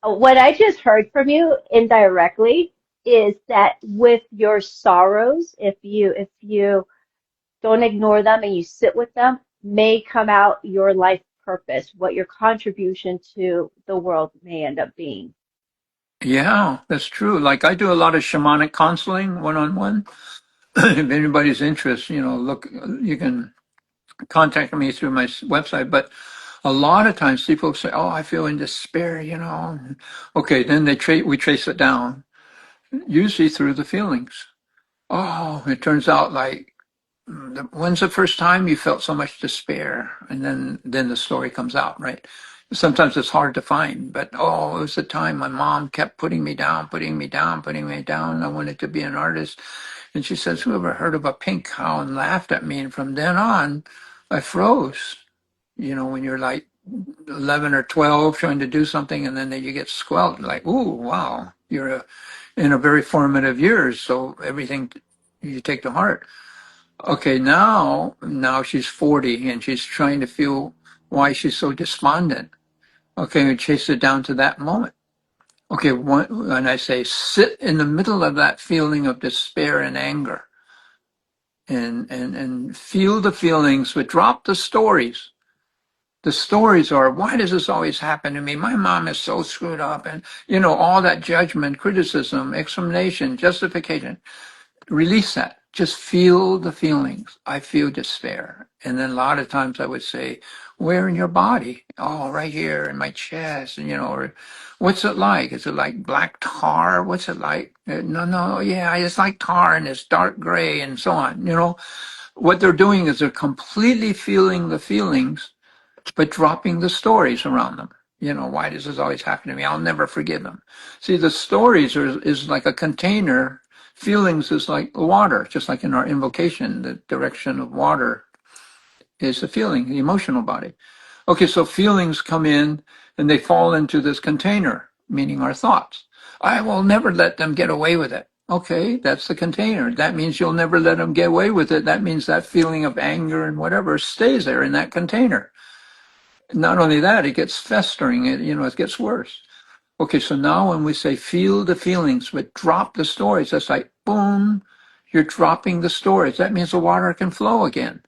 What I just heard from you indirectly is that with your sorrows, if you don't ignore them and you sit with them, may come out your life purpose, what your contribution to the world may end up being. Yeah, that's true. Like I do a lot of shamanic counseling one-on-one. If anybody's interested, look, you can contact me through my website. But a lot of times people say, "Oh, I feel in despair." Okay, then we trace it down, usually through the feelings. Oh, it turns out like, when's the first time you felt so much despair? And then the story comes out, right? Sometimes it's hard to find, but oh, it was the time my mom kept putting me down, putting me down, putting me down. I wanted to be an artist. And she says, "Whoever heard of a pink cow?" and laughed at me. And from then on, I froze. When you're like 11 or 12 trying to do something and then you get squelched, like, ooh, wow, in a very formative years. So everything you take to heart. Okay, now she's 40 and she's trying to feel why she's so despondent. Okay, we chase it down to that moment. Okay, when I say sit in the middle of that feeling of despair and anger and feel the feelings, but drop the stories. The stories are, why does this always happen to me? My mom is so screwed up, and all that judgment, criticism, explanation, justification. Release that. Just feel the feelings. I feel despair. And then a lot of times I would say, where in your body? Oh, right here in my chest. And, or what's it like? Is it like black tar? What's it like? No, no, yeah, it's like tar and it's dark gray and so on. What they're doing is they're completely feeling the feelings, but dropping the stories around them. Why does this always happen to me? I'll never forgive them. See, the stories is like a container. Feelings is like water, just like in our invocation, the direction of water is the feeling, the emotional body. Okay, so feelings come in and they fall into this container, meaning our thoughts. I will never let them get away with it. Okay, that's the container. That means you'll never let them get away with it. That means that feeling of anger and whatever stays there in that container. Not only that, it gets festering, it gets worse. Okay, so now when we say feel the feelings, but drop the stories, that's like, boom, you're dropping the stories. That means the water can flow again.